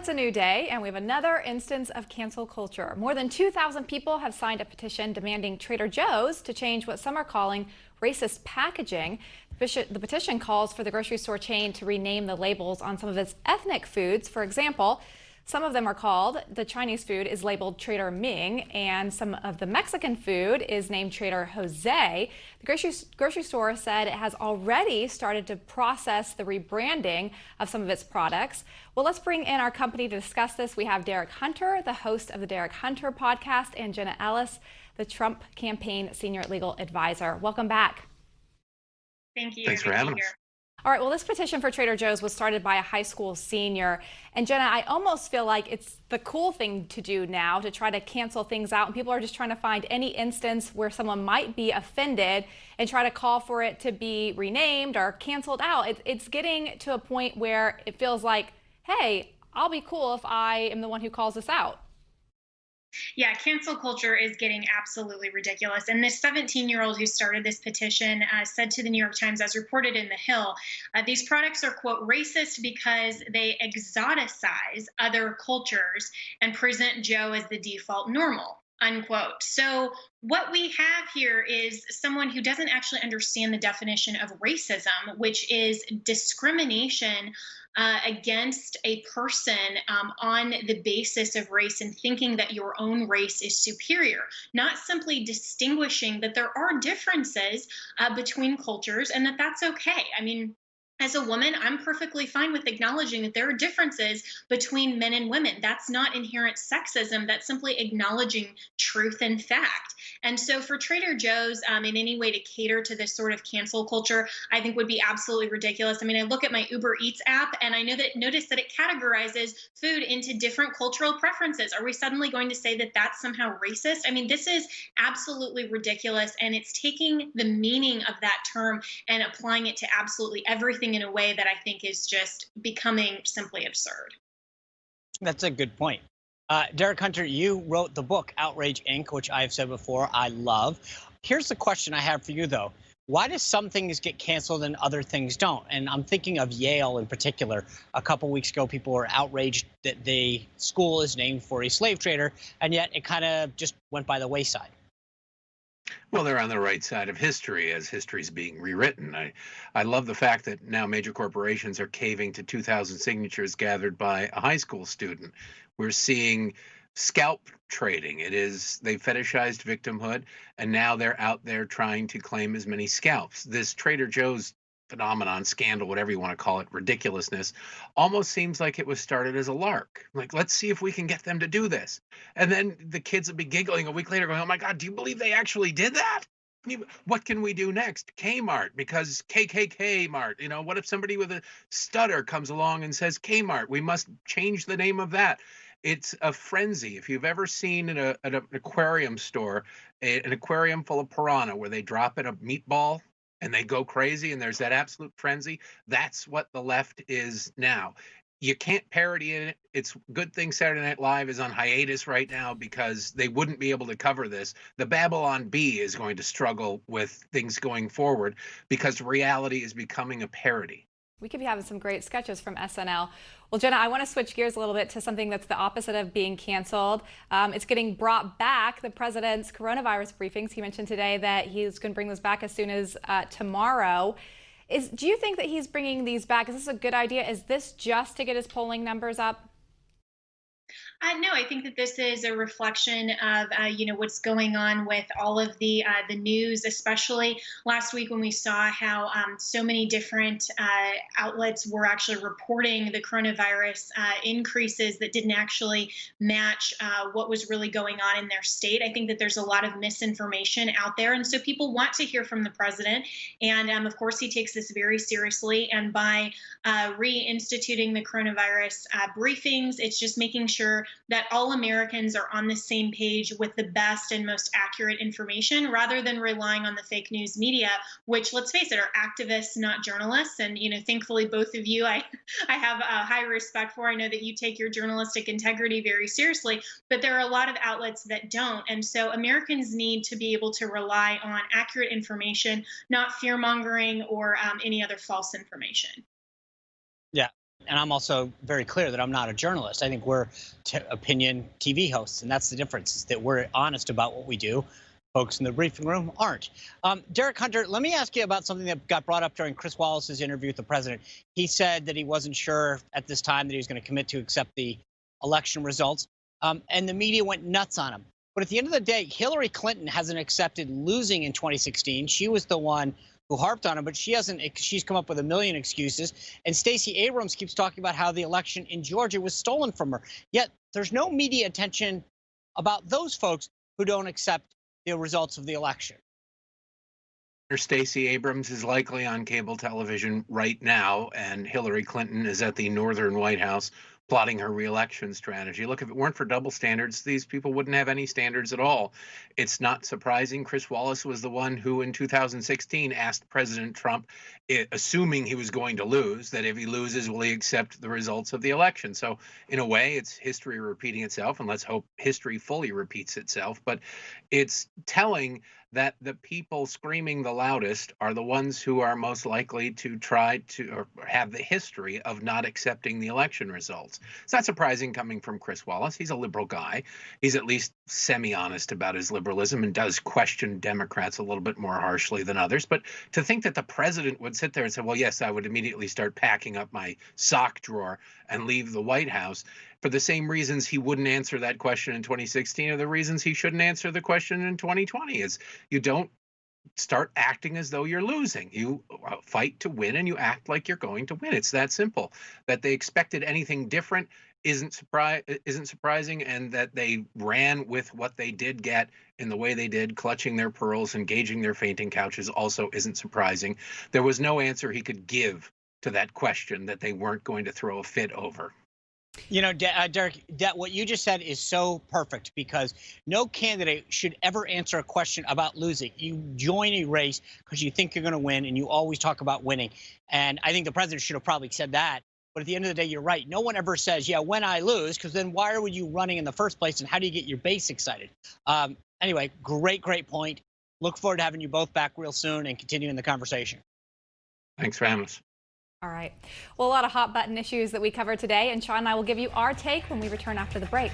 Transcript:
it's a new day, and we have another instance of cancel culture. More than 2,000 people have signed a petition demanding Trader Joe's to change what some are calling racist packaging. The petition calls for the grocery store chain to rename the labels on some of its ethnic foods. For example, some of them are called, the Chinese food is labeled Trader Ming, and some of the Mexican food is named Trader Jose. The grocery store said it has already started to process the rebranding of some of its products. Well, let's bring in our company to discuss this. We have Derek Hunter, the host of the Derek Hunter podcast, and Jenna Ellis, the Trump campaign senior legal advisor. Welcome back. Thank you. Thanks for having us. All right, well, this petition for Trader Joe's was started by a high school senior. And Jenna, I almost feel like it's the cool thing to do now to try to cancel things out. And people are just trying to find any instance where someone might be offended and try to call for it to be renamed or canceled out. It's getting to a point where it feels like, hey, I'll be cool if I am the one who calls this out. Yeah, cancel culture is getting absolutely ridiculous. And this 17-year-old who started this petition said to the New York Times, as reported in The Hill, these products are, quote, racist because they exoticize other cultures and present Joe as the default normal, unquote. So what we have here is someone who doesn't actually understand the definition of racism, which is discrimination against a person on the basis of race and thinking that your own race is superior, not simply distinguishing that there are differences between cultures and that that's okay. I mean, as a woman, I'm perfectly fine with acknowledging that there are differences between men and women. That's not inherent sexism. That's simply acknowledging truth and fact. And so for Trader Joe's in any way to cater to this sort of cancel culture, I think would be absolutely ridiculous. I mean, I look at my Uber Eats app and I notice that it categorizes food into different cultural preferences. Are we suddenly going to say that that's somehow racist? I mean, this is absolutely ridiculous. And it's taking the meaning of that term and applying it to absolutely everything in a way that I think is just becoming simply absurd. That's a good point. Derek Hunter, you wrote the book Outrage Inc., which I've said before I love. Here's the question I have for you, though. Why do some things get canceled and other things don't? And I'm thinking of Yale in particular. A couple weeks ago, people were outraged that the school is named for a slave trader, and yet it kind of just went by the wayside. Well, they're on the right side of history as history's being rewritten. I love the fact that now major corporations are caving to 2,000 signatures gathered by a high school student. We're seeing scalp trading. They fetishized victimhood, and now they're out there trying to claim as many scalps. This Trader Joe's phenomenon, scandal, whatever you want to call it, ridiculousness, almost seems like it was started as a lark. Like, let's see if we can get them to do this. And then the kids will be giggling a week later going, oh my God, do you believe they actually did that? What can we do next? Kmart, because KKK Mart. What if somebody with a stutter comes along and says Kmart? We must change the name of that. It's a frenzy. If you've ever seen at an aquarium store, an aquarium full of piranha where they drop in a meatball and they go crazy and there's that absolute frenzy, that's what the left is now. You can't parody it. It's a good thing Saturday Night Live is on hiatus right now because they wouldn't be able to cover this. The Babylon Bee is going to struggle with things going forward because reality is becoming a parody. We could be having some great sketches from SNL. Well, Jenna, I want to switch gears a little bit to something that's the opposite of being canceled. It's getting brought back. The president's coronavirus briefings, he mentioned today that he's going to bring this back as soon as tomorrow. Do you think that he's bringing these back? Is this a good idea? Is this just to get his polling numbers up? No, I think that this is a reflection of, what's going on with all of the news, especially last week when we saw how so many different outlets were actually reporting the coronavirus increases that didn't actually match what was really going on in their state. I think that there's a lot of misinformation out there. And so people want to hear from the president. And of course, he takes this very seriously. And by reinstituting the coronavirus briefings, it's just making sure that all Americans are on the same page with the best and most accurate information rather than relying on the fake news media, which, let's face it, are activists, not journalists. And, thankfully, both of you, I have a high respect for. I know that you take your journalistic integrity very seriously, but there are a lot of outlets that don't. And so Americans need to be able to rely on accurate information, not fear mongering or any other false information. Yeah. And I'm also very clear that I'm not a journalist. I think we're opinion TV hosts, and that's the difference, is that we're honest about what we do. Folks in the briefing room aren't. Derek Hunter, let me ask you about something that got brought up during Chris Wallace's interview with the president. He said that he wasn't sure at this time that he was going to commit to accept the election results, and the media went nuts on him. But at the end of the day, Hillary Clinton hasn't accepted losing in 2016. She was the one who harped on him, but she hasn't. She's come up with a million excuses. And Stacey Abrams keeps talking about how the election in Georgia was stolen from her. Yet there's no media attention about those folks who don't accept the results of the election. Stacey Abrams is likely on cable television right now, and Hillary Clinton is at the Northern White House plotting her reelection strategy. Look, if it weren't for double standards, these people wouldn't have any standards at all. It's not surprising. Chris Wallace was the one who in 2016 asked President Trump, assuming he was going to lose, that if he loses, will he accept the results of the election? So in a way, it's history repeating itself, and let's hope history fully repeats itself. But it's telling that the people screaming the loudest are the ones who are most likely to try to or have the history of not accepting the election results. It's not surprising coming from Chris Wallace. He's a liberal guy. He's at least semi-honest about his liberalism and does question Democrats a little bit more harshly than others. But to think that the president would sit there and say, well, yes, I would immediately start packing up my sock drawer and leave the White House, for the same reasons he wouldn't answer that question in 2016 are the reasons he shouldn't answer the question in 2020, is you don't start acting as though you're losing. You fight to win and you act like you're going to win. It's that simple. That they expected anything different isn't surprising, and that they ran with what they did get in the way they did, clutching their pearls, engaging their fainting couches, also isn't surprising. There was no answer he could give to that question that they weren't going to throw a fit over. You know, Derek, what you just said is so perfect, because no candidate should ever answer a question about losing. You join a race because you think you're going to win, and you always talk about winning. And I think the president should have probably said that. But at the end of the day, you're right. No one ever says, yeah, when I lose, because then why are you running in the first place, and how do you get your base excited? Anyway, great point. Look forward to having you both back real soon and continuing the conversation. Thanks for having us. All right. Well, a lot of hot button issues that we covered today, and Sean and I will give you our take when we return after the break.